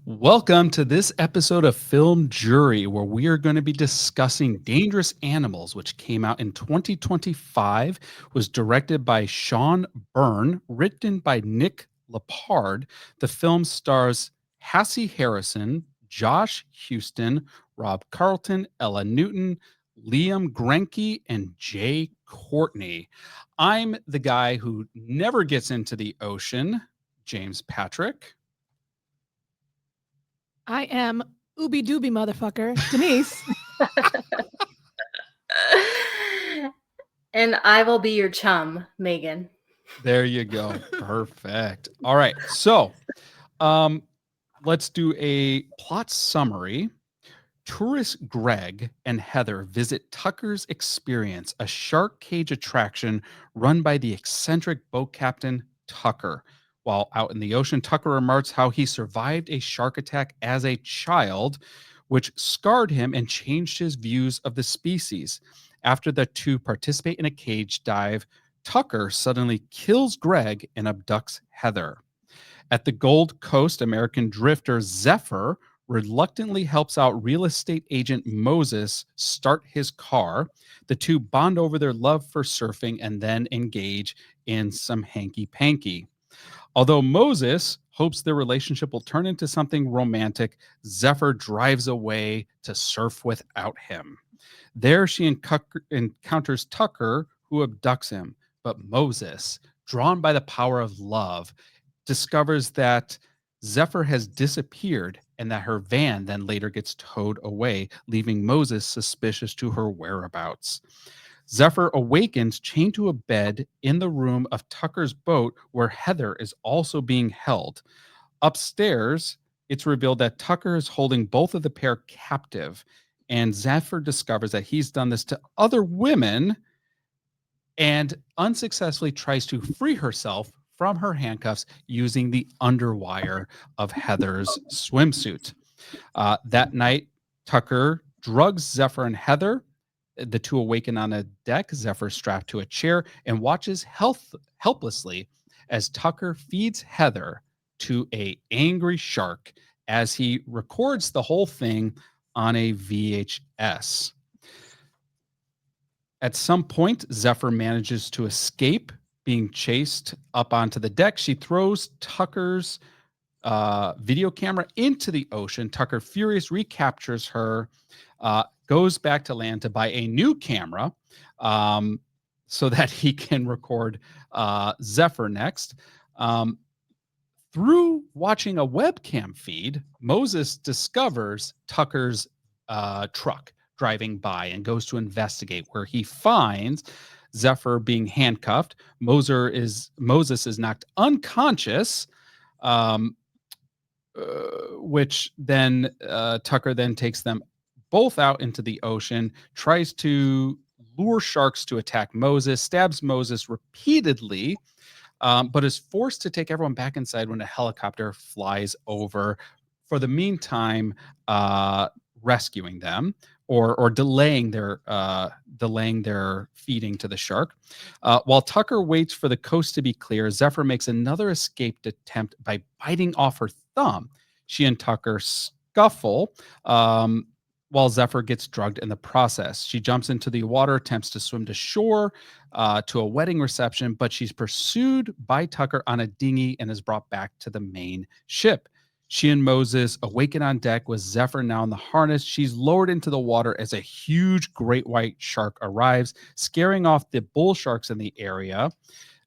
Welcome to this episode of Film Jury, where we are going to be discussing Dangerous Animals, which came out in 2025, was directed by Sean Byrne, written by Nick Lepard. The film stars Hassie Harrison, Josh Heuston, Rob Carlton, Ella Newton, Liam Grenke, and Jai Courtney. I'm the guy who never gets into the ocean, James Patrick. I am Ooby Dooby motherfucker, Denise. And I will be your chum, Meagan. There you go. Perfect. All right. So, let's do a plot summary. Tourist Greg and Heather visit Tucker's Experience, a shark cage attraction run by the eccentric boat captain Tucker. While out in the ocean, Tucker remarks how he survived a shark attack as a child, which scarred him and changed his views of the species. After the two participate in a cage dive, Tucker suddenly kills Greg and abducts Heather. At the Gold Coast, American drifter Zephyr reluctantly helps out real estate agent Moses start his car. The two bond over their love for surfing and then engage in some hanky panky. Although Moses hopes their relationship will turn into something romantic, Zephyr drives away to surf without him. There she encounters Tucker, who abducts him. But Moses, drawn by the power of love, discovers that Zephyr has disappeared and that her van then later gets towed away, leaving Moses suspicious to her whereabouts. Zephyr awakens chained to a bed in the room of Tucker's boat where Heather is also being held. Upstairs, it's revealed that Tucker is holding both of the pair captive, and Zephyr discovers that he's done this to other women and unsuccessfully tries to free herself from her handcuffs using the underwire of Heather's swimsuit. That night, Tucker drugs Zephyr and Heather. The two awaken on a deck, Zephyr strapped to a chair, and watches helplessly as Tucker feeds Heather to a angry shark as he records the whole thing on a VHS. At some point, Zephyr manages to escape, being chased up onto the deck. She throws Tucker's video camera into the ocean. Tucker, furious, recaptures her, goes back to land to buy a new camera so that he can record Zephyr next. Through watching a webcam feed, Moses discovers Tucker's truck driving by and goes to investigate, where he finds Zephyr being handcuffed. Moses is knocked unconscious, which then Tucker then takes them both out into the ocean, tries to lure sharks to attack Moses, stabs Moses repeatedly, but is forced to take everyone back inside when a helicopter flies over. For the meantime, rescuing them or delaying their feeding to the shark. While Tucker waits for the coast to be clear, Zephyr makes another escape attempt by biting off her thumb. She and Tucker scuffle while Zephyr gets drugged in the process. She jumps into the water, attempts to swim to shore to a wedding reception, but she's pursued by Tucker on a dinghy and is brought back to the main ship. She and Moses awaken on deck with Zephyr now in the harness. She's lowered into the water as a huge great white shark arrives, scaring off the bull sharks in the area.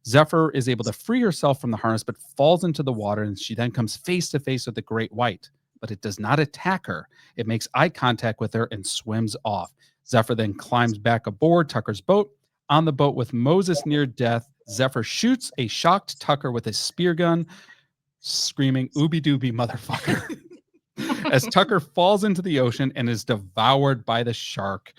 Zephyr is able to free herself from the harness, but falls into the water, and she then comes face to face with the great white. But it does not attack her. It makes eye contact with her and swims off. Zephyr then climbs back aboard Tucker's boat. On the boat with Moses near death, Zephyr shoots a shocked Tucker with a spear gun, screaming, "Ooby dooby, motherfucker," as Tucker falls into the ocean and is devoured by the shark,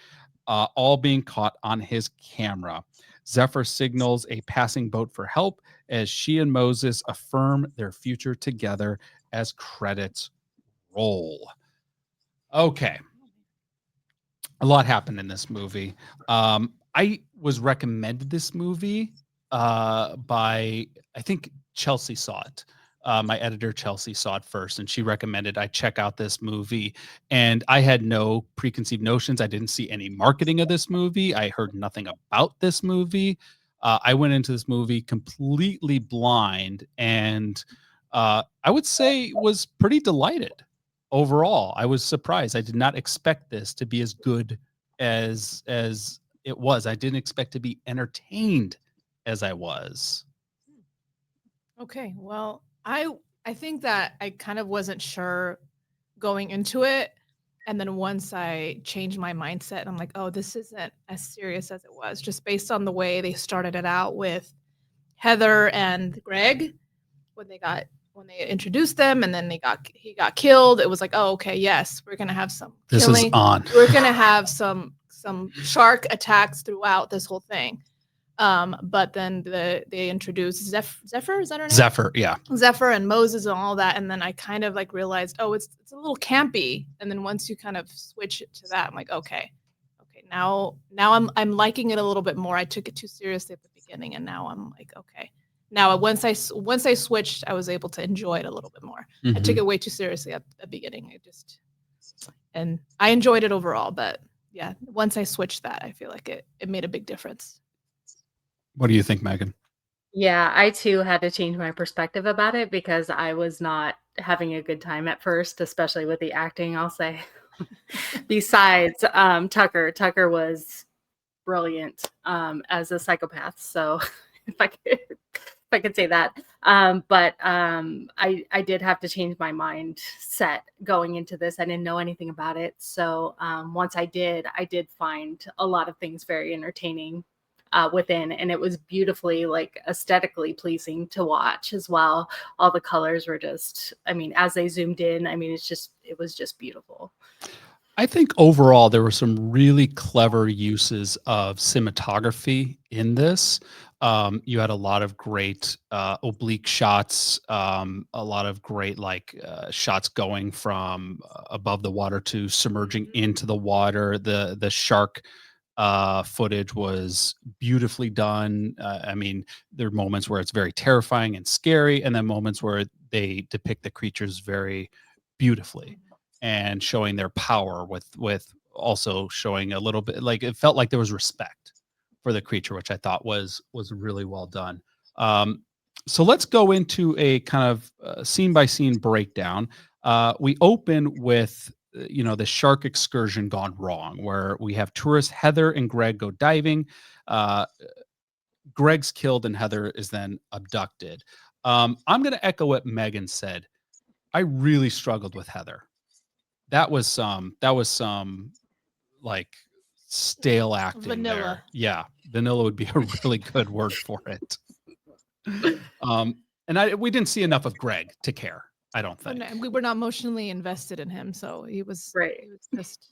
all being caught on his camera. Zephyr signals a passing boat for help as she and Moses affirm their future together as credits roll. Okay. A lot happened in this movie. I was recommended this movie by, I think Chelsea saw it. my editor Chelsea saw it first, and she recommended I check out this movie. And I had no preconceived notions. I didn't see any marketing of this movie. I heard nothing about this movie. I went into this movie completely blind, and I would say was pretty delighted overall. I was surprised. I did not expect this to be as good as it was. I didn't expect to be entertained as I was. Okay, well, I think that I kind of wasn't sure going into it, and then once I changed my mindset, I'm like, oh, this isn't as serious as it was, just based on the way they started it out with Heather and Greg when they introduced them, and then he got killed. It was like, oh, okay, yes, we're gonna have some This killing. is on. We're gonna have some shark attacks throughout this whole thing. But then they introduced Zephyr, is that her name? Zephyr, yeah. Zephyr and Moses and all that, and then I kind of like realized, oh, it's a little campy. And then once you kind of switch it to that, I'm like, okay, now I'm liking it a little bit more. I took it too seriously at the beginning, and now I'm like, okay. Now once I switched, I was able to enjoy it a little bit more. I took it way too seriously at the beginning. And I enjoyed it overall, but yeah, once I switched that, I feel like it made a big difference. What do you think, Meagan? Yeah, I too had to change my perspective about it because I was not having a good time at first, especially with the acting, I'll say. Besides Tucker was brilliant as a psychopath. So if I could say that. But I did have to change my mindset going into this. I didn't know anything about it. So once I did find a lot of things very entertaining within, and it was beautifully, like, aesthetically pleasing to watch as well. All the colors were just, I mean, as they zoomed in, I mean, it was just beautiful. I think overall there were some really clever uses of cinematography in this. You had a lot of great oblique shots, a lot of great shots going from above the water to submerging into the water. The shark footage was beautifully done. I mean, there are moments where it's very terrifying and scary, and then moments where they depict the creatures very beautifully and showing their power with also showing a little bit, like, it felt like there was respect for the creature, which I thought was really well done. So let's go into a kind of scene by scene breakdown. We open with the shark excursion gone wrong, where we have tourists Heather and Greg go diving. Greg's killed and Heather is then abducted. I'm going to echo what Meagan said. I really struggled with Heather. That was some like stale acting. Vanilla. There. Yeah, vanilla would be a really good word for it. And we didn't see enough of Greg to care, I don't think. We were not emotionally invested in him, so he was Right. He was just,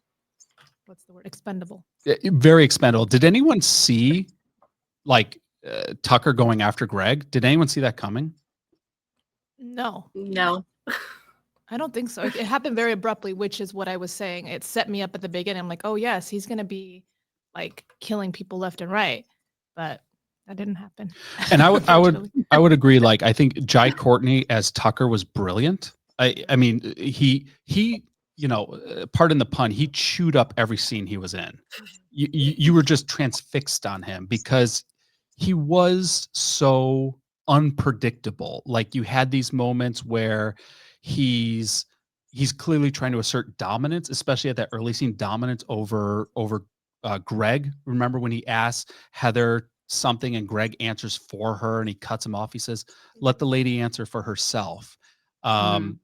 what's the word? Expendable. Very expendable. Did anyone see Tucker going after Greg? Did anyone see that coming? No, I don't think so. It happened very abruptly, which is what I was saying. It set me up at the beginning. I'm like, oh yes, he's gonna be like killing people left and right, but that didn't happen. And I would agree. Like, I think Jai Courtney as Tucker was brilliant. I mean, he pardon the pun, he chewed up every scene he was in. You were just transfixed on him because he was so unpredictable. Like, you had these moments where he's clearly trying to assert dominance, especially at that early scene, dominance over Greg. Remember when he asked Heather something and Greg answers for her and he cuts him off? He says, let the lady answer for herself. Then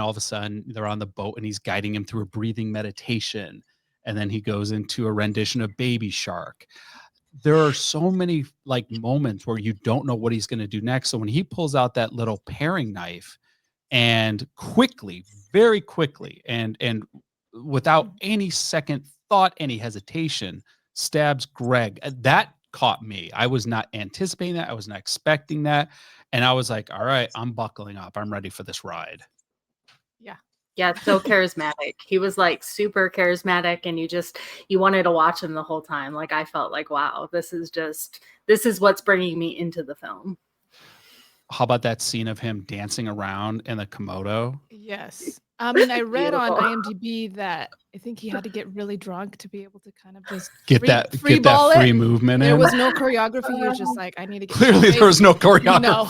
all of a sudden they're on the boat and he's guiding him through a breathing meditation. And then he goes into a rendition of Baby Shark. There are so many moments where you don't know what he's going to do next. So when he pulls out that little paring knife and very quickly, and without any second thought, any hesitation, stabs Greg, that caught me. I was not anticipating that. I was not expecting that. And I was like, all right, I'm buckling up. I'm ready for this ride. Yeah, so charismatic. He was like super charismatic, and you wanted to watch him the whole time. Like, I felt like, wow, this is what's bringing me into the film. how about that scene of him dancing around in the Komodo? Yes. I mean, I read on Beautiful. IMDb that I think he had to get really drunk to be able to kind of just Get free that ball free it. movement There in. was no choreography. He was just like, I need to get Clearly, there was no No, choreography.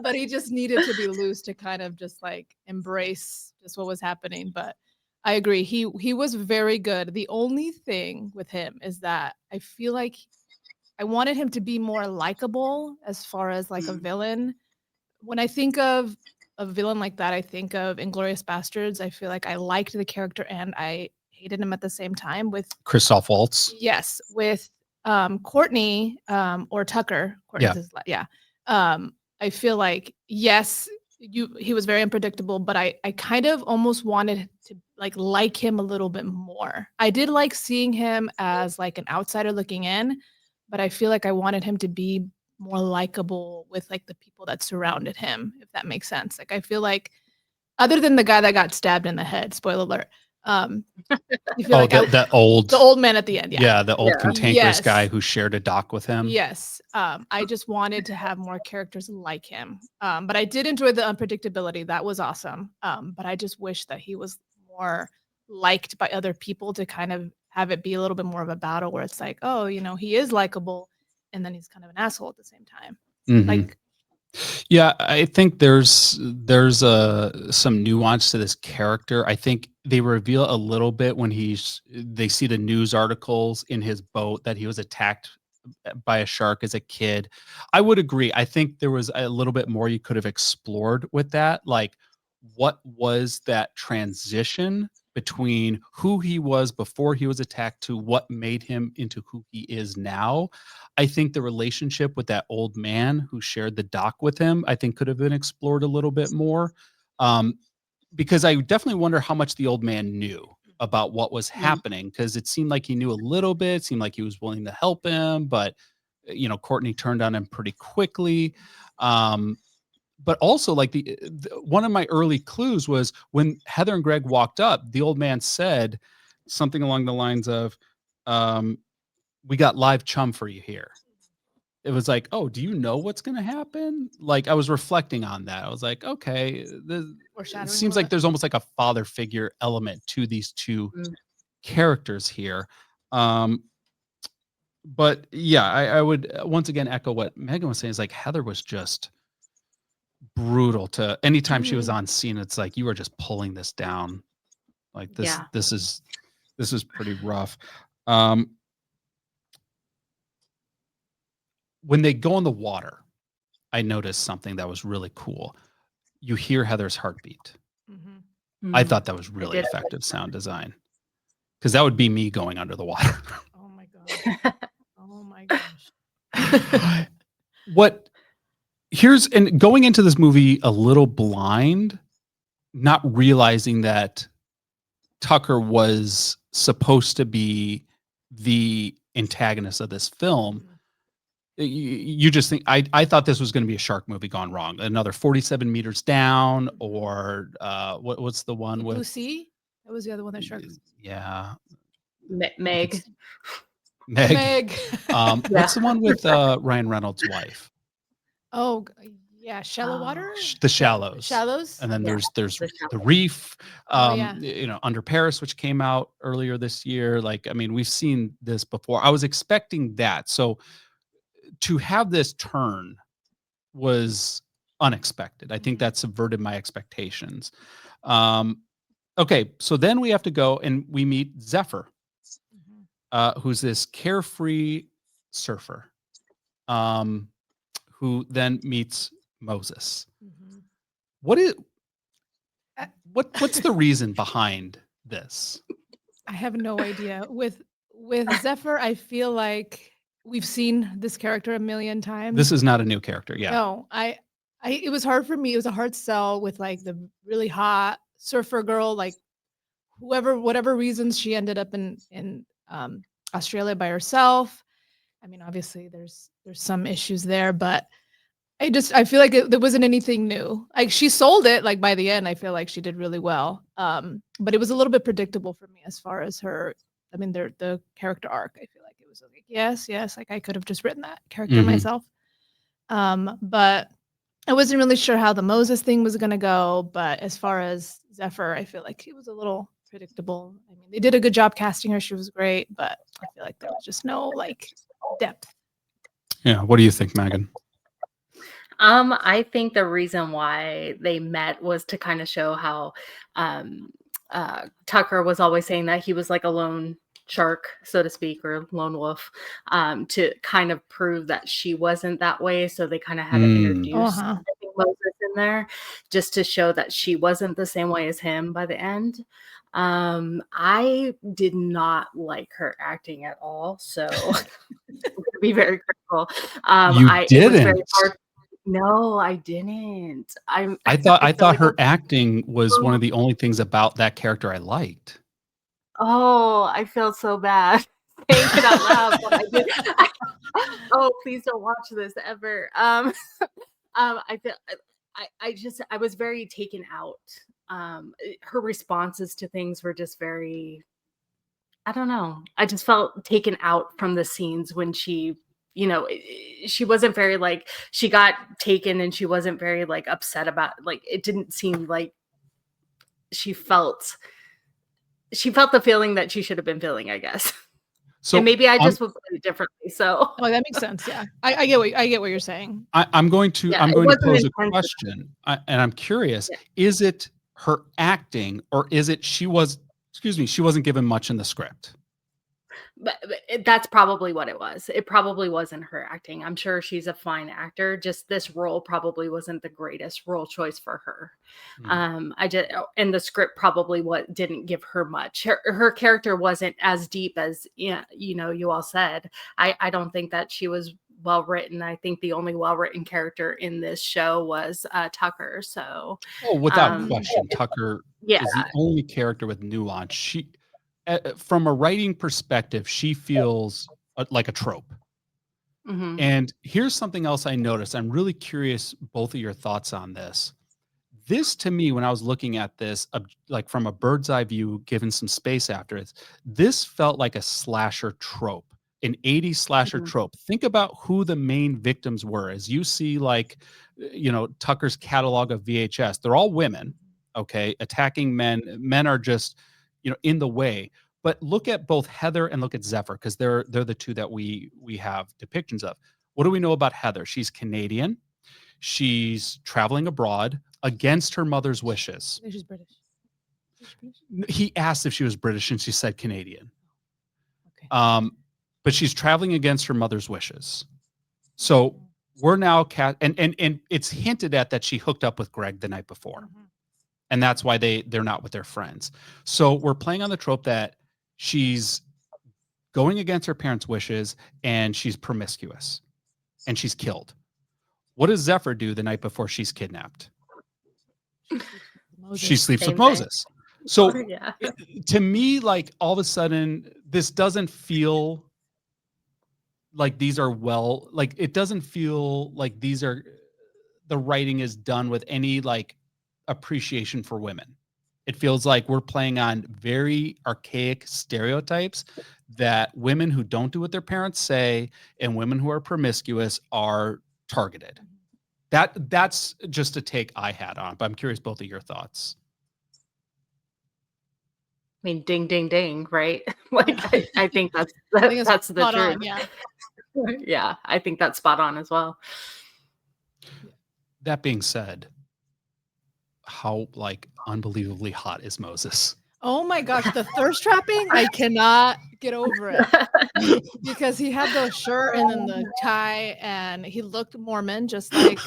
but he just needed to be loose to kind of just like embrace just what was happening. But I agree. He was very good. The only thing with him is that I feel like I wanted him to be more likable as far as like a villain. When I think of a villain like that, I think of Inglorious Bastards. I feel like I liked the character and I hated him at the same time. With Christoph Waltz. yes, with Courtney or Tucker. Courtney's Yeah. his yeah. I feel like yes, he was very unpredictable, but I kind of almost wanted to like him a little bit more. I did like seeing him as like an outsider looking in, but I feel like I wanted him to be more likable with like the people that surrounded him, if that makes sense. Like I feel like other than the guy that got stabbed in the head, spoiler alert, you feel like the old man at the end, yeah, the old Yeah. cantankerous guy Yes. who shared a dock with him. Yes. I just wanted to have more characters like him. But I did enjoy the unpredictability. That was awesome. But I just wish that he was more liked by other people to kind of have it be a little bit more of a battle where it's like, oh, you know, he is likable and then he's kind of an asshole at the same time. Mhm. Like, Yeah, I think there's some nuance to this character. I think they reveal a little bit when they see the news articles in his boat that he was attacked by a shark as a kid. I would agree. I think there was a little bit more you could have explored with that. Like, what was that transition between who he was before he was attacked to what made him into who he is now? I think the relationship with that old man who shared the dock with him, I think could have been explored a little bit more. Because I definitely wonder how much the old man knew about what was happening, because it seemed like he knew a little bit, seemed like he was willing to help him, but Courtney turned on him pretty quickly. But also, like one of my early clues was when Heather and Greg walked up, the old man said something along the lines of, "We got live chum for you here." It was like, oh, do you know what's going to happen? Like, I was reflecting on that. I was like, okay, it foreshadowing. seems like there's almost like a father figure element to these two characters here. But yeah, I would once again echo what Megan was saying. Is like Heather was just brutal to anytime she was on scene. It's like, you are just pulling this down. Like this, Yeah. this is pretty rough. When they go in the water, I noticed something that was really cool. You hear Heather's heartbeat. I thought that was really effective sound design, because that would be me going under the water. Oh my god. Oh my gosh. And going into this movie a little blind, not realizing that Tucker was supposed to be the antagonist of this film. You just think I thought this was going to be a shark movie gone wrong. Another 47 meters down, or what's the one with Blue Sea? That was the other one that sharks. Yeah, Meg. What's the one with Ryan Reynolds' wife? Oh yeah, Shallow Water. The Shallows. Shallows. And then there's The the Reef. Yeah. Under Paris, which came out earlier this year. Like, I mean, we've seen this before. I was expecting that. So to have this turn was unexpected. I think that subverted my expectations. Okay, so then we have to go and we meet Zephyr, who's this carefree surfer, who then meets Moses. What's the reason behind this? I have no idea. With Zephyr, I feel like we've seen this character a million times. This is not a new character. Yeah. No, it was hard for me. It was a hard sell with like the really hot surfer girl, like whatever reasons she ended up in Australia by herself. I mean, obviously there's some issues there, but I feel like there wasn't anything new. Like she sold it, like by the end, I feel like she did really well. But it was a little bit predictable for me as far as her. I mean, the character arc. I feel like it was like yes, like I could have just written that character myself. But I wasn't really sure how the Moses thing was gonna go. But as far as Zephyr, I feel like he was a little predictable. I mean, they did a good job casting her; she was great, but I feel like there was just no like depth. Yeah. What do you think, Meagan? I think the reason why they met was to kind of show how Tucker was always saying that he was like a lone shark, so to speak, or lone wolf, to kind of prove that she wasn't that way. So they kind of had to introduce Uh-huh. I think, Moses in there just to show that she wasn't the same way as him by the end. I did not like her acting at all, so I'm gonna be very critical. You It was very didn't. hard. No, I didn't. I I feel thought like her acting was one of the only things about that character I liked. oh, I feel so bad saying it out loud, but I did. Oh, please don't watch this ever. I feel I was very taken out. Her responses to things were just very, I don't know. I just felt taken out from the scenes when she, she wasn't very like she got taken and she wasn't very like upset about like it didn't seem like she felt the feeling that she should have been feeling, I guess. So And maybe I I'm, just would put it differently. So Oh, that makes sense. Yeah, I get what you're saying. I'm going to yeah, it pose wasn't a intentional. question, and I'm curious: Yeah. is it her acting, or is it she wasn't given much in the script? But that's probably what it was. It probably wasn't her acting. I'm sure she's a fine actor. Just this role probably wasn't the greatest role choice for her. And the script probably didn't give her much. Her character wasn't as deep as you all said. I don't think that she was well written. I think the only well written character in this show was Tucker. So Oh, without um, question, Tucker yeah, is the only character with nuance. From a writing perspective, she feels like a trope. mhm. And here's something else I noticed. I'm really curious both of your thoughts on this. This to me, when I was looking at this, like from a bird's eye view, given some space after it, this felt like a slasher trope, an 80s slasher Mhm. trope. Think about who the main victims were. As you see, like, Tucker's catalog of VHS, they're all women, okay, attacking men. Men are just, in the way. But look at both Heather and look at Zephyr, because they're the two that we have depictions of. What do we know about Heather? She's Canadian. She's traveling abroad against her mother's wishes. She's British. He asked if she was British and she said Canadian. Okay. But she's traveling against her mother's wishes. So we're now and it's hinted at that she hooked up with Greg the night before. Mhm. And that's why they're not with their friends. So we're playing on the trope that she's going against her parents' wishes and she's promiscuous and she's killed. What does Zephyr do the night before she's kidnapped? She sleeps Same with thing. Moses. So Yeah. to me, like all of a sudden, this doesn't feel like these are it doesn't feel like the writing is done with any like appreciation for women. It feels like we're playing on very archaic stereotypes that women who don't do what their parents say and women who are promiscuous are targeted. That's just a take I had on it, but I'm curious both of your thoughts. I mean, ding, ding, ding, right? Like, Yeah. I think I think it's that's the spot truth. on, yeah. Yeah, I think that's spot on as well. That being said, how like unbelievably hot is Moses? Oh my gosh, the thirst trapping, I cannot get over it. Because he had the shirt and then the tie and he looked Mormon just like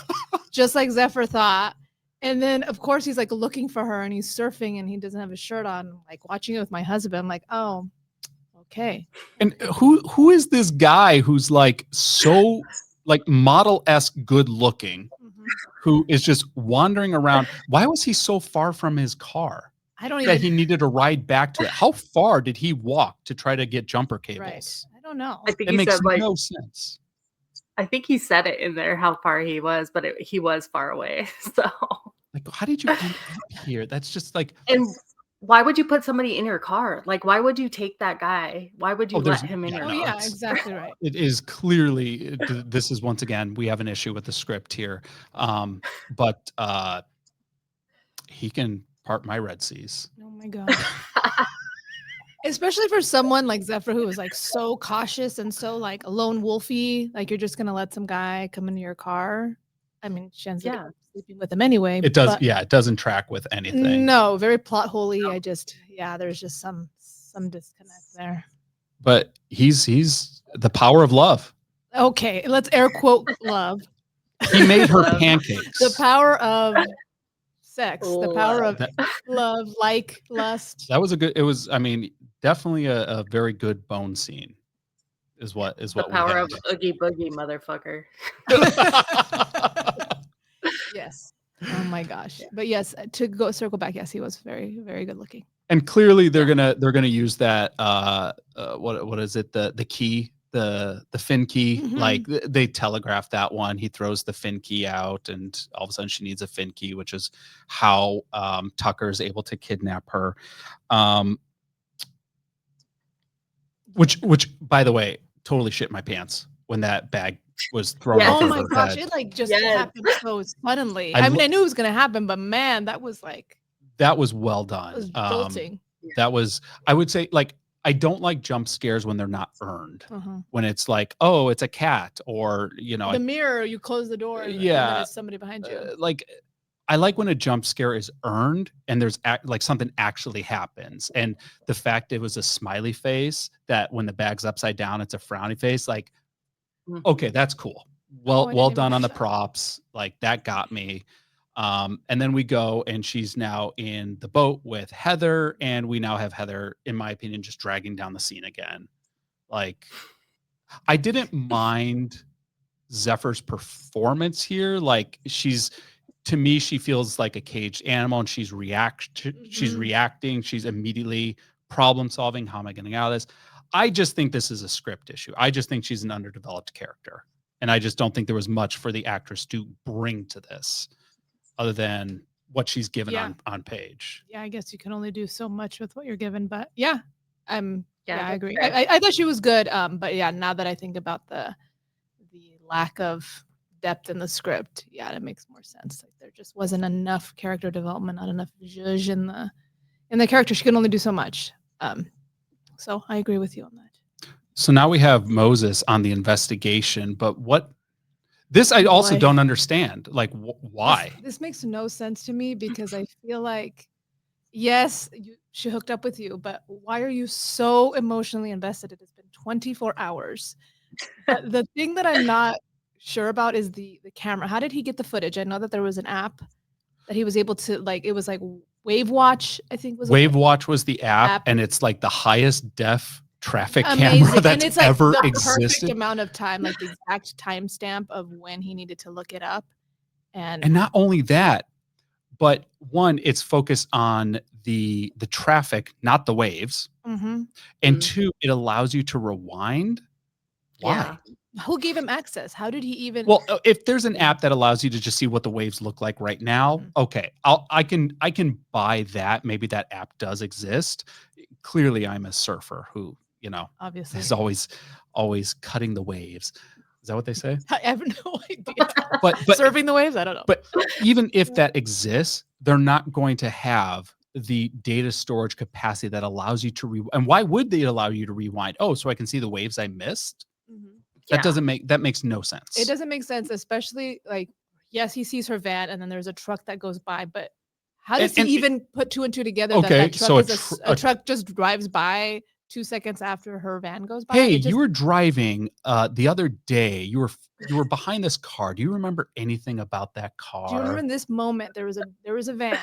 Zephyr thought. And then of course he's like looking for her and he's surfing and he doesn't have his shirt on. I'm like watching it with my husband. I'm like, oh, okay. And who is this guy who's like so like model-esque good looking, who is just wandering around? Why was he so far from his car I don't that even he needed to ride back to it? How far did he walk to try to get jumper cables? right. I don't know. I think It he makes said like no sense. I think he said it in there how far he was, but he was far away. So Like, how did you end up here? That's just like and why would you put somebody in your car? Like, why would you take that guy? Why would you there's let him in your Oh car? yeah, it's- exactly right. It is clearly this is once again we have an issue with the script here, but he can part my Red Seas. Oh my gosh. Especially for someone like Zephyr, who was like so cautious and so like lone wolfy, like you're just gonna let some guy come into your car. I mean, she ends up sleeping with him anyway. It does, but yeah, it doesn't track with anything. No, very plot holy. There's just some disconnect there. But he's the power of love. Okay, let's air quote love. He made her Love. pancakes. The power of sex, the power of That- love, like lust. That was it was, I mean, definitely a very good bone scene is what The we power had. of Oogie Boogie, motherfucker. Yes. Oh my gosh. But yes, to go circle back, yes, he was very, very good looking. And clearly they're gonna use that what is it, the key, the fin key, Mhm. like they telegraph that one. He throws the fin key out and all of a sudden she needs a fin key, which is how Tucker is able to kidnap her. Which by the way, totally shit my pants when that bag was thrown Yes. over Oh my her gosh, head. it like just Yes. happened so suddenly. I I mean, lo- I knew it was gonna happen, but man, that was like That was well it was done. jolting. That was, I would say, like, I don't like jump scares when they're not earned. Uh-huh. When it's like, oh, it's a cat, or The mirror, you close the door, and then yeah, there's somebody behind you. like I like when a jump scare is earned and there's like something actually happens. And the fact it was a smiley face, that when the bag's upside down, it's a frowny face. Like, Mhm. okay, that's cool. Oh, I Well didn't done even on the notice that. props. Like that got me. And then we go and she's now in the boat with Heather, and we now have Heather, in my opinion, just dragging down the scene again. Like, I didn't mind Zephyr's performance here. Like, to me, she feels like a caged animal, and she's Mhm. reacting. She's immediately problem solving. How am I getting out of this? I just think this is a script issue. I just think she's an underdeveloped character, and I just don't think there was much for the actress to bring to this, other than what she's given Yeah. on page. Yeah, I guess you can only do so much with what you're given, but yeah, I that's agree. fair. I thought she was good. But yeah, now that I think about the lack of depth in the script, yeah, that makes more sense. Like there just wasn't enough character development, not enough zhuzh in the character. She could only do so much. So I agree with you on that. So now we have Moses on the investigation, but this I also Boy. don't understand. Like, why? This makes no sense to me because I feel like, yes, she hooked up with you, but why are you so emotionally invested? It has been 24 hours. But the thing that I'm not sure about is the camera. How did he get the footage? I know that there was an app that he was able to, like, it was like Wave Watch, I think was Wave Watch was the app, app. and it's like the highest def traffic amazing. camera that's And it's like ever the perfect existed. amount of time, like the exact timestamp of when he needed to look it up. And not only that, but one, it's focused on the traffic, not the waves. Mhm. And two, it allows you to rewind. Why? Yeah. Who gave him access? How did he even? Well, if there's an app that allows you to just see what the waves look like right now, Mhm. okay, I can buy that. Maybe that app does exist. Clearly, I'm a surfer who, obviously, is always cutting the waves. Is that what they say? I have no idea. But Surfing the waves, I don't know. But even if that exists, they're not going to have the data storage capacity that allows you to and why would they allow you to rewind? Oh, so I can see the waves I missed? Mhm. That makes no sense. It doesn't make sense, especially like, yes, he sees her van and then there's a truck that goes by, but how does he even put two and two together Okay, that truck so is a truck just drives by 2 seconds after her van goes by? Hey, It just, you were driving the other day. You were behind this car. Do you remember anything about that car? do you remember in this moment there was a van?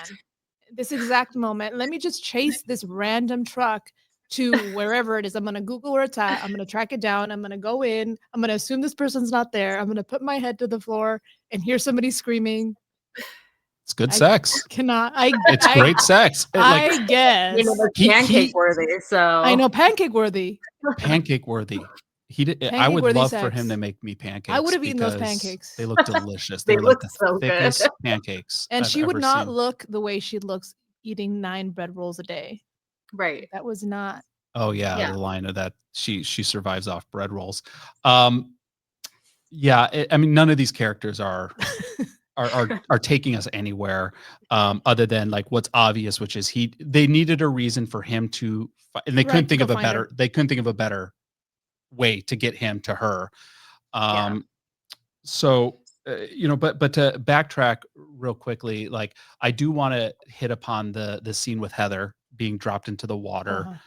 This exact moment. Let me just chase this random truck to wherever it is. I'm gonna Google where it's at. I'm gonna track it down. I'm gonna go in. I'm gonna assume this person's not there. I'm gonna put my head to the floor and hear somebody screaming. It's good I sex. Cannot. It's great sex. I guess. You know, they're He- pancake worthy. So I know, pancake worthy. Pancake worthy. I would Pancake-worthy love for sex. him to make me pancakes. I would have eaten those because pancakes. They look delicious. They They're like look the so good. thickest pancakes And I've she would ever not seen. look the way she looks eating 9 bread rolls a day. Right. That was not. Oh yeah, Yeah. the line of that she survives off bread rolls. Yeah, I mean, none of these characters are taking us anywhere, other than like what's obvious, which is they needed a reason for him to, and they couldn't Right, to think go of a find her. better, they couldn't think of a better way to get him to her. Yeah. So, but to backtrack real quickly, like I do want to hit upon the scene with Heather being dropped into the water,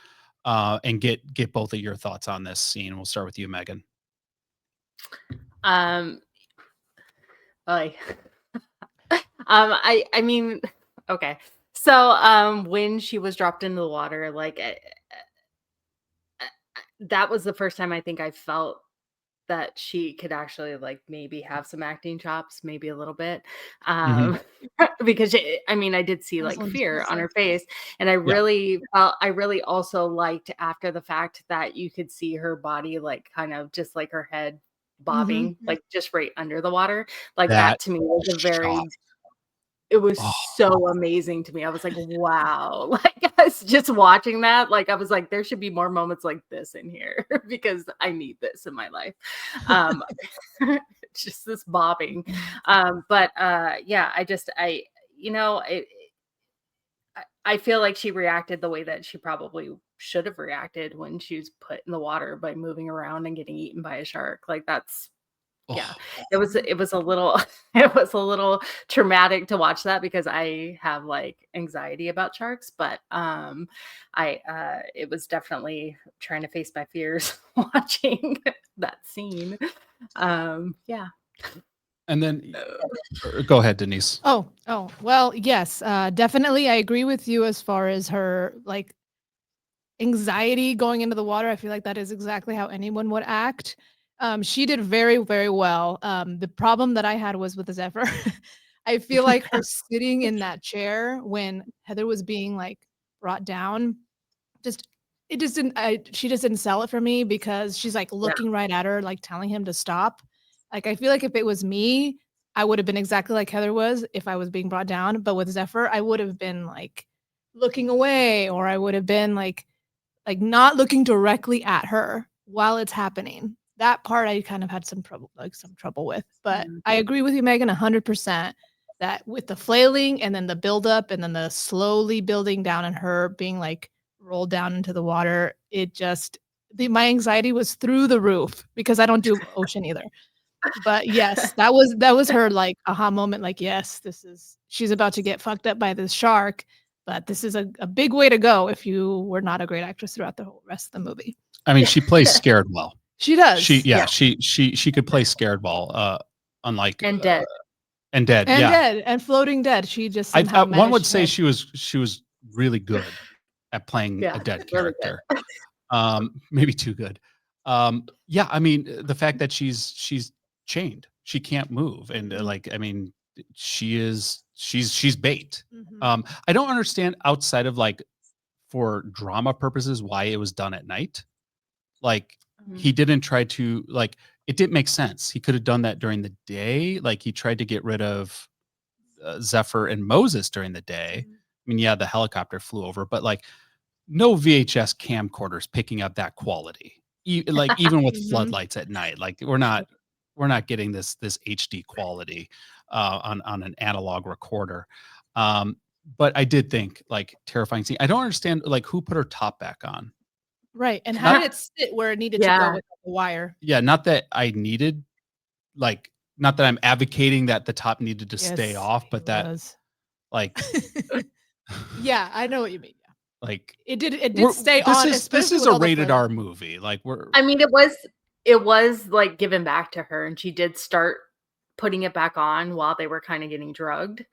and get both of your thoughts on this scene. We'll start with you, Megan. Like, I mean, okay. So, when she was dropped into the water, like, that was the first time I think I felt that she could actually, like, maybe have some acting chops, maybe a little bit, Mhm. um, because I mean, I did see, like, fear on her face, and I Yeah. really also liked after the fact that you could see her body, like, kind of just, like, her head bobbing, like, just right under the water, like, that That to me was a shot. very it was Oh, so amazing to me. I was like, "Wow." Like, I was just watching that, like, I was like, "There should be more moments like this in here because I need this in my life." Um, just this bobbing. Yeah, you know, I feel like she reacted the way that she probably should have reacted when she was put in the water by moving around and getting eaten by a shark. Like, that's yeah, oh, it was a little it was a little traumatic to watch that because I have, like, anxiety about sharks, but, it was definitely trying to face my fears watching that scene. Yeah. and then go ahead, Denise. Oh, well, yes, definitely. I agree with you as far as her like anxiety going into the water. I feel like that is exactly how anyone would act. She did very, very well. The problem that I had was with the Zephyr. I feel like her sitting in that chair when Heather was being like brought down, just it just didn't. She just didn't sell it for me because she's like Yeah. looking right at her, like telling him to stop. Like I feel like if it was me, I would have been exactly like Heather was if I was being brought down. But with Zephyr, I would have been like looking away, or I would have been like not looking directly at her while it's happening. That part I kind of had some trouble with. But Mhm. I agree with you, Megan, 100% that with the flailing and then the buildup and then the slowly building down and her being like rolled down into the water, it just my anxiety was through the roof because I don't do ocean either. But yes, that was her like aha moment. Like, yes, she's about to get fucked up by this shark, but this is a big way to go if you were not a great actress throughout the whole rest of the movie. I mean, she plays scared well. She does. Yeah. She could play scared well, unlike And dead. and dead. And Yeah. dead and floating dead. She just somehow One would managed say to. she was really good at playing Yeah, a dead really good. character. Maybe too good. Yeah, I mean, the fact that she's chained, she can't move, and Mhm. like, I mean, she's bait. Mhm. I don't understand outside of like for drama purposes why it was done at night. Like he Mhm. didn't try to like it didn't make sense. He could have done that during the day. Like he tried to get rid of Zephyr and Moses during the day. Mhm. I mean, yeah, the helicopter flew over, but like no VHS camcorders picking up that quality. Like even with Mhm. floodlights at night, like we're not getting this HD quality on an analog recorder. Um, but I did think like terrifying scene. I don't understand like who put her top back on. Right. And how Not did it sit where it needed to go Yeah. with the wire? yeah, not that I needed like not that I'm advocating that the top needed to stay Yes, off, he but that was. like Yeah, I know what you mean. Yeah. like It did stay this on, this especially is with a all the rated flailing. R movie. Like we're I mean, it was, like, given back to her, and she did start putting it back on while they were kinda getting drugged.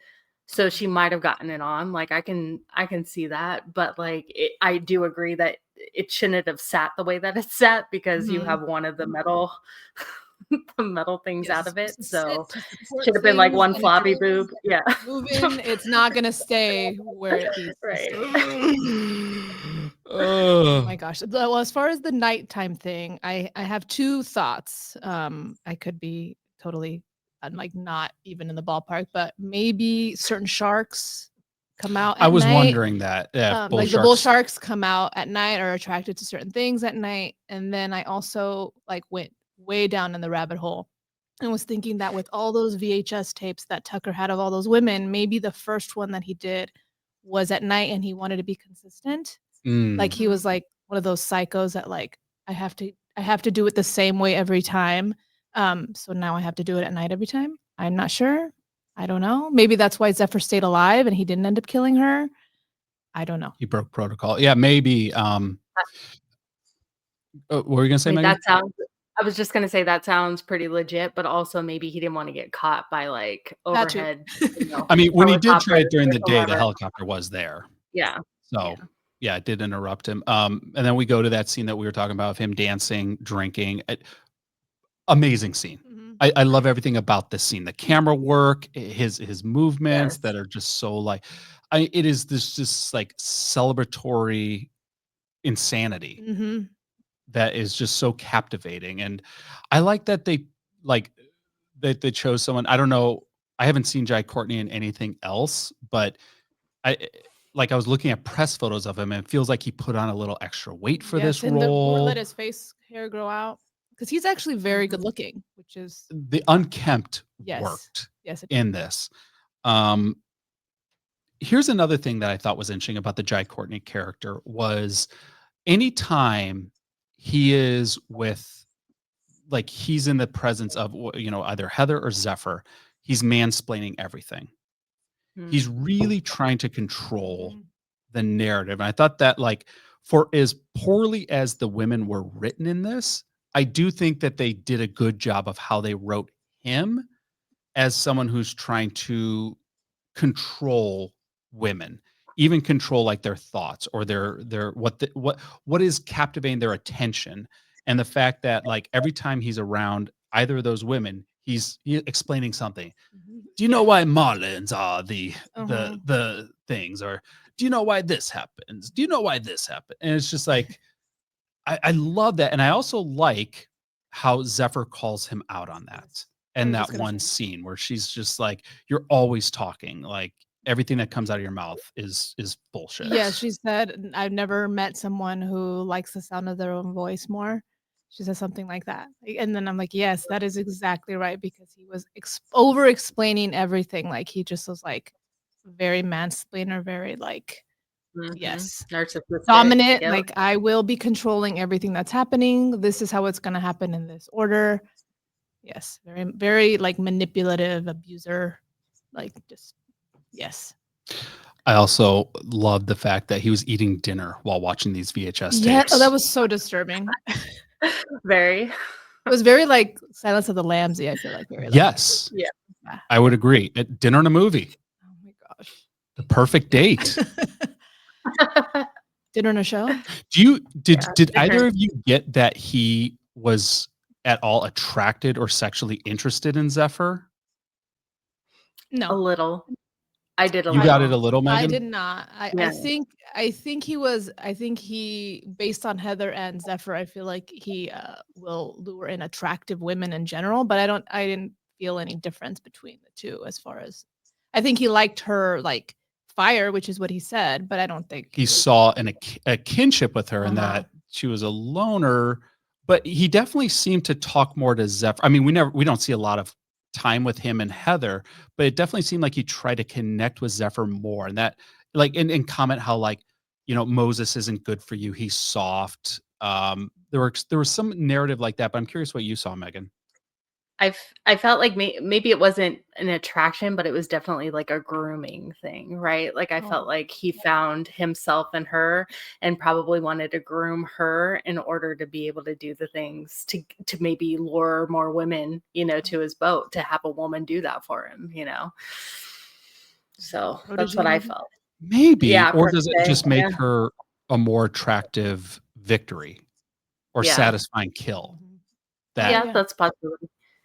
So she might have gotten it on, like, I can see that, but, like, I do agree that it shouldn't have sat the way that it sat because you Mhm. have one of the metal the metal things Yes, out it's of it, supposed to sit so to support should have been, like, things, one and if it floppy is boob. Yeah. moving, it's not gonna stay where it needs to Right. stay. Oh Ugh. my gosh. Well, as far as the nighttime thing, I have 2 thoughts. I could be totally, like, not even in the ballpark, but maybe certain sharks come out I at was night. wondering that. Yeah, Like the bull sharks come out at night, are attracted to certain things at night. And then I also like went way down in the rabbit hole and was thinking that with all those VHS tapes that Tucker had of all those women, maybe the first one that he did was at night and he wanted to be consistent. Like he was like one of those psychos that like I have to do it the same way every time. So now I have to do it at night every time. I'm not sure. I don't know. Maybe that's why Zephyr stayed alive and he didn't end up killing her. I don't know. He broke protocol. Yeah, maybe. What were you gonna say, Megan? I was just gonna say that sounds pretty legit, but also maybe he didn't want to get caught by like overhead. I mean, when he did try it during the day, whatever. the helicopter was there. Yeah. So yeah, it did interrupt him. And then we go to that scene that we were talking about of him dancing, drinking. Amazing scene. I love everything about this scene. The camera work, his movements that are just so like, it is this just like celebratory insanity that is just so captivating. And I like that they chose someone. I don't know. I haven't seen Jai Courtney in anything else, but I was looking at press photos of him and it feels like he put on a little extra weight for this role. Let his face hair grow out. Because he's actually very good looking, which is the unkempt worked in this. Here's another thing that I thought was interesting about the Jai Courtney character was anytime he is with, like, he's in the presence of, either Heather or Zephyr, he's mansplaining everything. He's really trying to control the narrative. And I thought that, like, for as poorly as the women were written in this, I do think that they did a good job of how they wrote him as someone who's trying to control women, even control like their thoughts or their what is captivating their attention. And the fact that like every time he's around either of those women, he's explaining something. Do you know why Marlins are the things? Or do you know why this happens? Do you know why this happened? And it's just like, I love that. And I also like how Zephyr calls him out on that. And that one scene where she's just like, you're always talking, like everything that comes out of your mouth is bullshit. Yeah, she said, I've never met someone who likes the sound of their own voice more. She said something like that. And then I'm like, yes, that is exactly right. Because he was over explaining everything. Like he just was like very mansplainer, very like, dominant. Yep. Like I will be controlling everything that's happening. This is how it's going to happen in this order. Yes. Very, very like manipulative abuser. Like just, yes. I also love the fact that he was eating dinner while watching these VHS tapes. Yeah, that was so disturbing. Very. It was very like Silence of the Lambs-y, I feel like. Very, like, yes. Yeah. I would agree. Dinner and a movie. Oh my gosh. The perfect date. Dinner and a show? Did either of you get that he was at all attracted or sexually interested in Zephyr? No. A little. I did a little. You got it a little, Megan? I did not. I think he based on Heather and Zephyr, I feel like he will lure in attractive women in general, but I didn't feel any difference between the two as far as I think he liked her like fire, which is what he said, but I don't think he saw a kinship with her and that she was a loner, but he definitely seemed to talk more to Zephyr. I mean, we don't see a lot of time with him and Heather, but it definitely seemed like he tried to connect with Zephyr more, and that like and comment how like, Moses isn't good for you, he's soft. There was some narrative like that, but I'm curious what you saw, Megan. I felt like maybe it wasn't an attraction, but it was definitely like a grooming thing, right? Like I felt like he found himself in her and probably wanted to groom her in order to be able to do the things to maybe lure more women, to his boat, to have a woman do that for him, So that's what I felt. Maybe, or does it just make her a more attractive victory or satisfying kill? That's possible.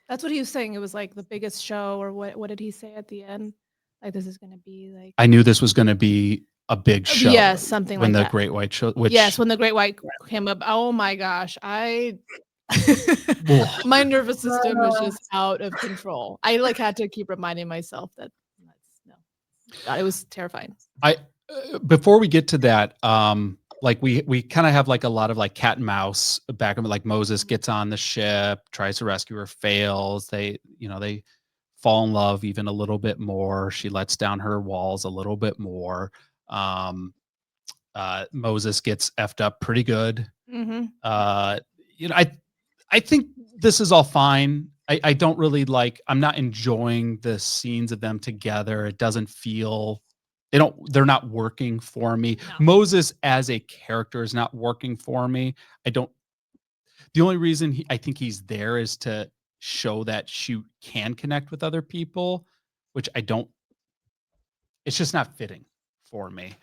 That's what he was saying. It was like the biggest show, or what did he say at the end? Like this is going to be like. I knew this was going to be a big show. Yes, something like that. When the Great White show. Yes, when the Great White came up. Oh my gosh, my nervous system was just out of control. I like had to keep reminding myself that God, it was terrifying. Before we get to that, like we kind of have like a lot of like cat and mouse back of like Moses gets on the ship, tries to rescue her, fails. They fall in love even a little bit more. She lets down her walls a little bit more. Moses gets effed up pretty good. Mm-hmm. I think this is all fine. I don't really I'm not enjoying the scenes of them together. It doesn't feel, they're not working for me. No. Moses as a character is not working for me. The only reason I think he's there is to show that she can connect with other people, which it's just not fitting for me.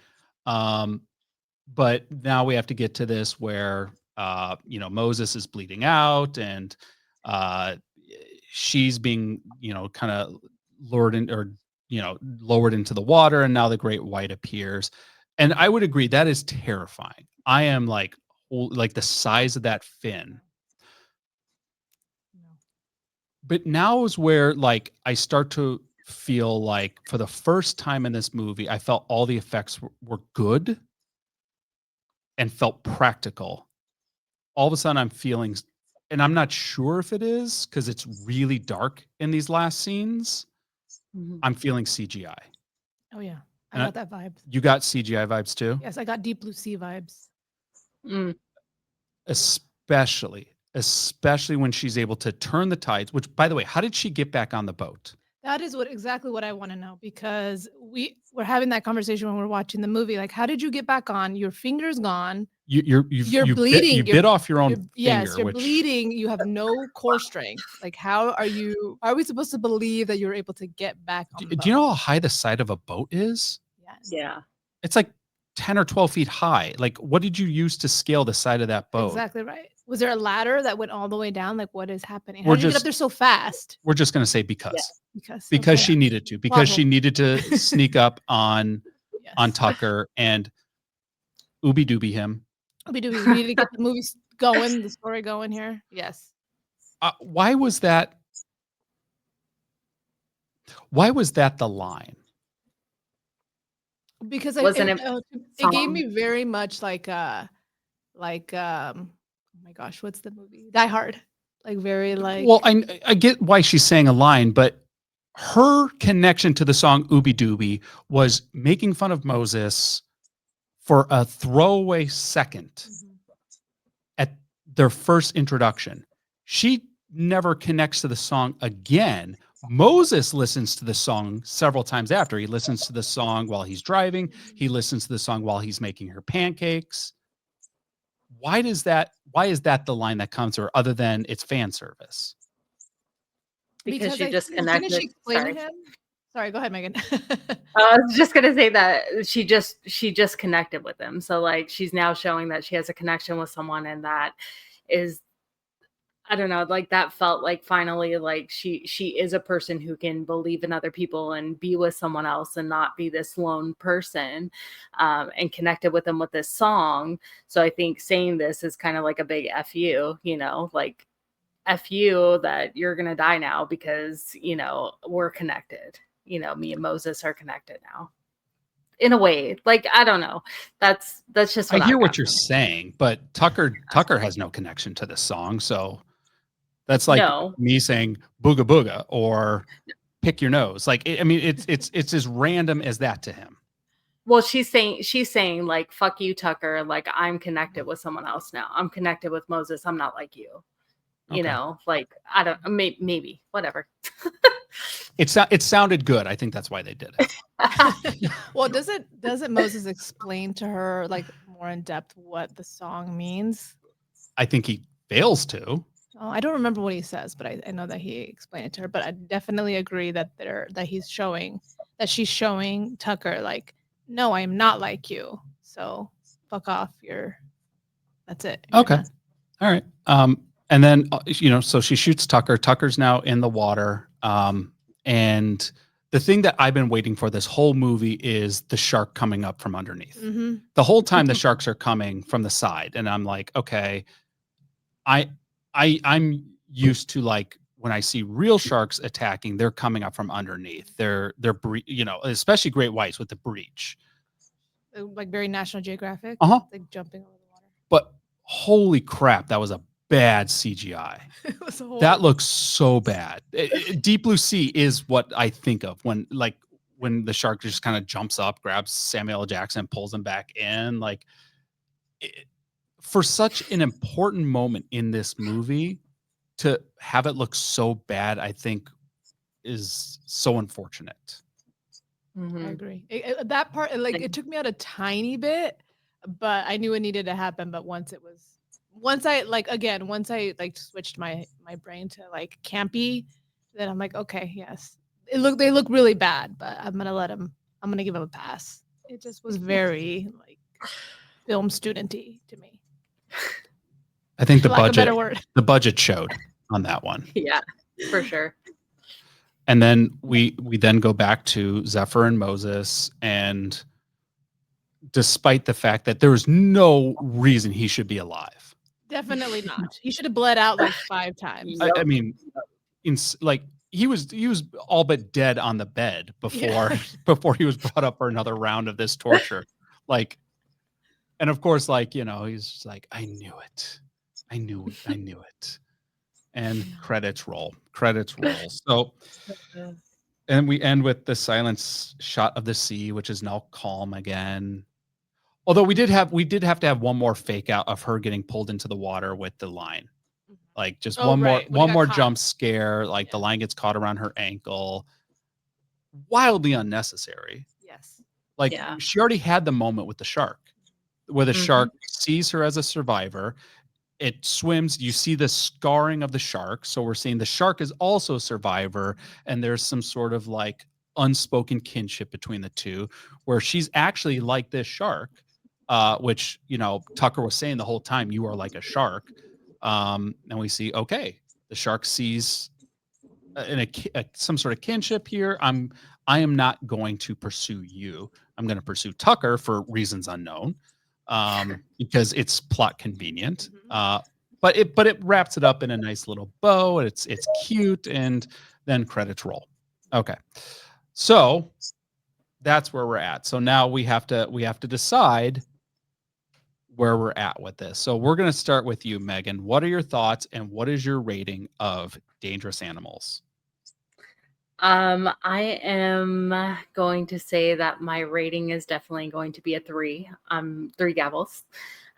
But now we have to get to this where, Moses is bleeding out and she's being, kind of lured in or, lowered into the water. And now the great white appears. And I would agree that is terrifying. I am like the size of that fin. But now is where I start to feel like for the first time in this movie, I felt all the effects were good and felt practical. All of a sudden I'm feeling, and I'm not sure if it is because it's really dark in these last scenes. Mhm. I'm feeling CGI. Oh yeah, I And got that vibe. You got CGI vibes too? Yes, I got Deep Blue Sea vibes. Especially when she's able to turn the tides, which by the way, how did she get back on the boat? That is exactly what I want to know, because we're having that conversation when we're watching the movie. Like, how did you get back on? Your finger's gone. You're bleeding. You bit off your own finger. Yes, you're bleeding. You have no core strength. Like, how are we supposed to believe that you're able to get back on the boat? Do you know how high the side of a boat is? Yes. Yeah. It's like 10 or 12 feet high. Like, what did you use to scale the side of that boat? Exactly right. Was there a ladder that went all the way down? Like, what is happening? How did you get up there so fast? We're just going to say because. Yeah. Because she needed to. Because she needed to sneak up on Tucker and ooby dooby him. We need to get the movie going, the story going here. Yes. Why was that? Why was that the line? Because it gave me very much oh my gosh, what's the movie? Die Hard. Well, I get why she's saying a line, but her connection to the song Ooby Dooby was making fun of Moses for a throwaway second at their first introduction. She never connects to the song again. Moses listens to the song several times after. He listens to the song while he's driving. He listens to the song while he's making her pancakes. Why is that the line that comes to her other than it's fan service? Because she just connected. Didn't she explain to him? Sorry, go ahead, Meagan. I was just gonna say that she just connected with him. So she's now showing that she has a connection with someone, and that is, I don't know, that felt like finally she is a person who can believe in other people and be with someone else and not be this lone person, and connected with them with this song. So I think saying this is kind of like a big F you, F you that you're going to die now because, we're connected, me and Moses are connected now in a way. I don't know. That's just what I hear what you're saying, but Tucker has no connection to this song. So that's like me saying booga booga or pick your nose. It's as random as that to him. Well, she's saying fuck you, Tucker. I'm connected with someone else now. I'm connected with Moses. I'm not like you. Okay. I don't, maybe whatever. It sounded good. I think that's why they did it. Well, doesn't Moses explain to her more in depth what the song means? I think he fails to. Oh, I don't remember what he says, but I know that he explained it to her. But I definitely agree that she's showing Tucker no, I am not like you. So fuck off. That's it. Okay. All right. And then, so she shoots Tucker. Tucker's now in the water. And the thing that I've been waiting for this whole movie is the shark coming up from underneath. Mm-hmm. The whole time the sharks are coming from the side. And I'm like, okay, I'm used to when I see real sharks attacking, they're coming up from underneath. They're especially great whites with the breach. Like very National Geographic. Uh-huh. Like jumping over the water. But holy crap, that was a bad CGI. It was horrible. That looks so bad. Deep Blue Sea is what I think of when the shark just kind of jumps up, grabs Samuel L. Jackson, pulls him back in. Like, for such an important moment in this movie, to have it look so bad, I think is so unfortunate. I agree. That part, like, it took me out a tiny bit, but I knew it needed to happen. But once I switched my brain to like campy, then I'm like, okay, yes, they look really bad, but I'm gonna give them a pass. It just was very like film studenty to me. I think For lack of a better word. the budget showed on that one. Yeah, for sure. And then we then go back to Zephyr and Moses, and despite the fact that there was no reason he should be alive. Definitely not. He should have bled out like 5 times. I mean, he was all but dead on the bed before he was brought up for another round of this torture. Like, and of course, like, he's just like, I knew it. And credits roll. So, and we end with the silence shot of the sea, which is now calm again. Although we did have to have one more fake out of her getting pulled into the water with the line. Like, just one more jump scare. Like, the line gets caught around her ankle. Wildly unnecessary. Yes. Like, she already had the moment with the shark, where the shark sees her as a survivor. It swims. You see the scarring of the shark. So we're seeing the shark is also a survivor. And there's some sort of like unspoken kinship between the two, where she's actually like this shark, which, Tucker was saying the whole time, you are like a shark. And we see, okay, the shark sees some sort of kinship here. I am not going to pursue you. I'm going to pursue Tucker for reasons unknown. Because it's plot convenient. But it wraps it up in a nice little bow. It's cute, and then credits roll. Okay. So that's where we're at. So now we have to decide where we're at with this. So we're going to start with you, Meagan. What are your thoughts, and what is your rating of Dangerous Animals? I am going to say that my rating is definitely going to be a 3. 3 gavels.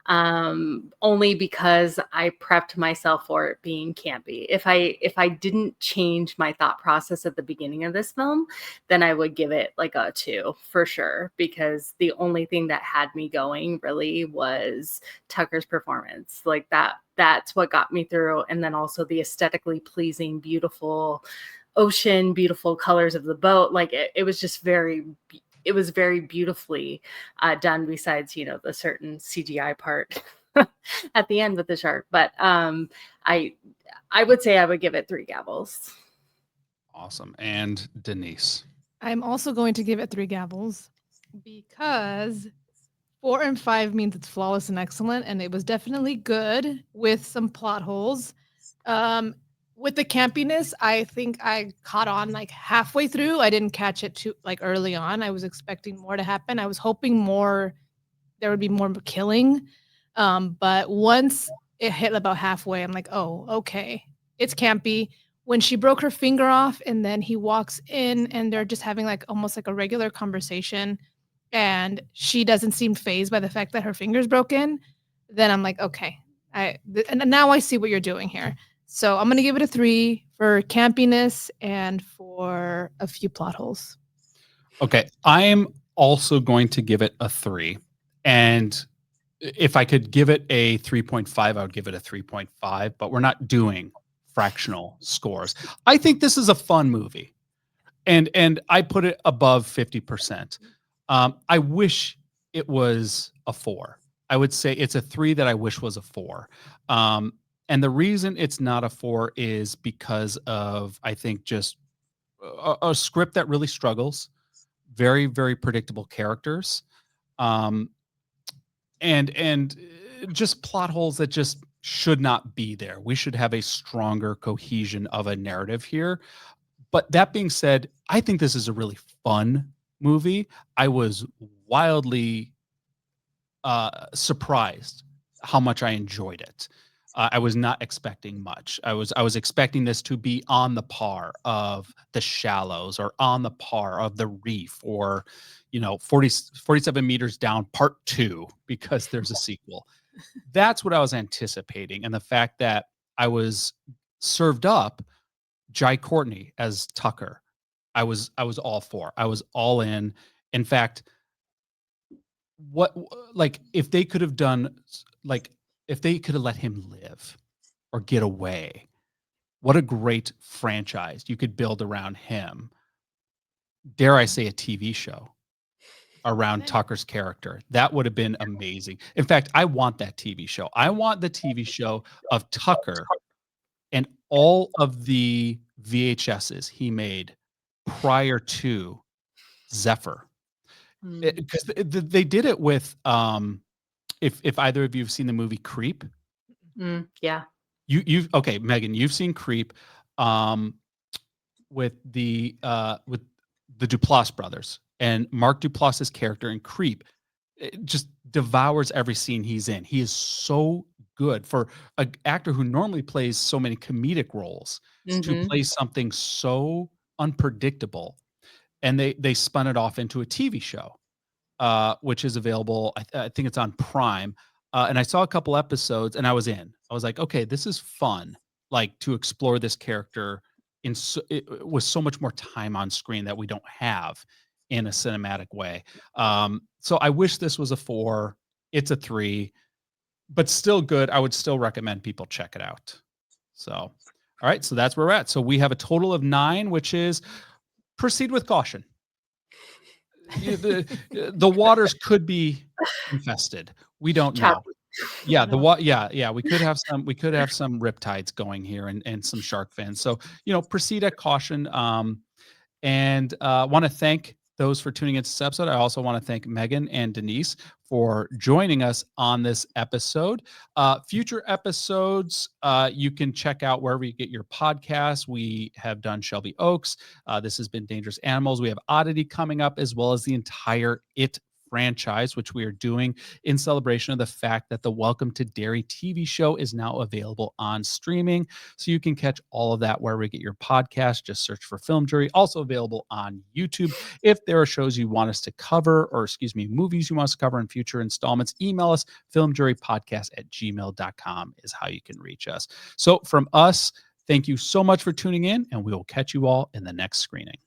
Only because I prepped myself for it being campy. If I didn't change my thought process at the beginning of this film, then I would give it like a 2 for sure, because the only thing that had me going really was Tucker's performance. Like that's what got me through. And then also the aesthetically pleasing, beautiful ocean, beautiful colors of the boat. Like it was just very beautifully done, besides the certain CGI part at the end with the shark. But I would say I would give it 3 gavels. Awesome. And Denise? I'm also going to give it 3 gavels, because 4 and 5 means it's flawless and excellent, and it was definitely good with some plot holes. With the campiness, I think I caught on like halfway through. I didn't catch it too like early on. I was expecting more to happen. I was hoping there would be more killing. But once it hit about halfway, I'm like, oh, okay, it's campy. When she broke her finger off, and then he walks in, and they're just having like almost like a regular conversation, and she doesn't seem fazed by the fact that her finger's broken, then I'm like, okay, and now I see what you're doing here. So I'm going to give it a 3 for campiness and for a few plot holes. Okay. I'm also going to give it a 3. And if I could give it a 3.5, I would give it a 3.5, but we're not doing fractional scores. I think this is a fun movie, and I put it above 50%. I wish it was a 4. I would say it's a 3 that I wish was a 4. And the reason it's not a 4 is because of, I think, just a script that really struggles, very, very predictable characters, and just plot holes that just should not be there. We should have a stronger cohesion of a narrative here. But that being said, I think this is a really fun movie. I was wildly surprised how much I enjoyed it. I was not expecting much. I was expecting this to be on the par of The Shallows or on the par of The Reef or 47 Meters Down Part 2 because there's a sequel. That's what I was anticipating, and the fact that I was served up Jai Courtney as Tucker, I was all for. I was all in. In fact, if they could have done if they could have let him live or get away, what a great franchise you could build around him. Dare I say a TV show around Tucker's character. That would have been amazing. In fact, I want that TV show. I want the TV show of Tucker and all of the VHSs he made prior to Zephyr. Because they did it with if either of you have seen the movie Creep. Yeah. You've okay, Meagan, you've seen Creep with the Duplass brothers, and Mark Duplass's character in Creep just devours every scene he's in. He is so good for an actor who normally plays so many comedic roles to play something so unpredictable. And they spun it off into a TV show, which is available. I think it's on Prime. And I saw a couple episodes and I was in. I was like, okay, this is fun. Like to explore this character with so much more time on screen that we don't have in a cinematic way. So I wish this was a 4. It's a 3, but still good. I would still recommend people check it out. So, all right. So that's where we're at. So we have a total of 9, which is proceed with caution. The waters could be infested. We don't know. Yeah, we could have some riptides going here and some shark fins. So, proceed at caution. And want to thank those for tuning into this episode. I also want to thank Meagan and Denise for joining us on this episode. Future episodes, you can check out wherever you get your podcasts. We have done Shelby Oaks. This has been Dangerous Animals. We have Oddity coming up, as well as the entire It franchise, which we are doing in celebration of the fact that the Welcome to Derry TV show is now available on streaming. So you can catch all of that wherever you get your podcast. Just search for Film Jury. Also available on YouTube. If there are shows you want us to cover, or movies you want us to cover in future installments, email us. filmjurypodcast@gmail.com is how you can reach us. So from us, thank you so much for tuning in, and we will catch you all in the next screening.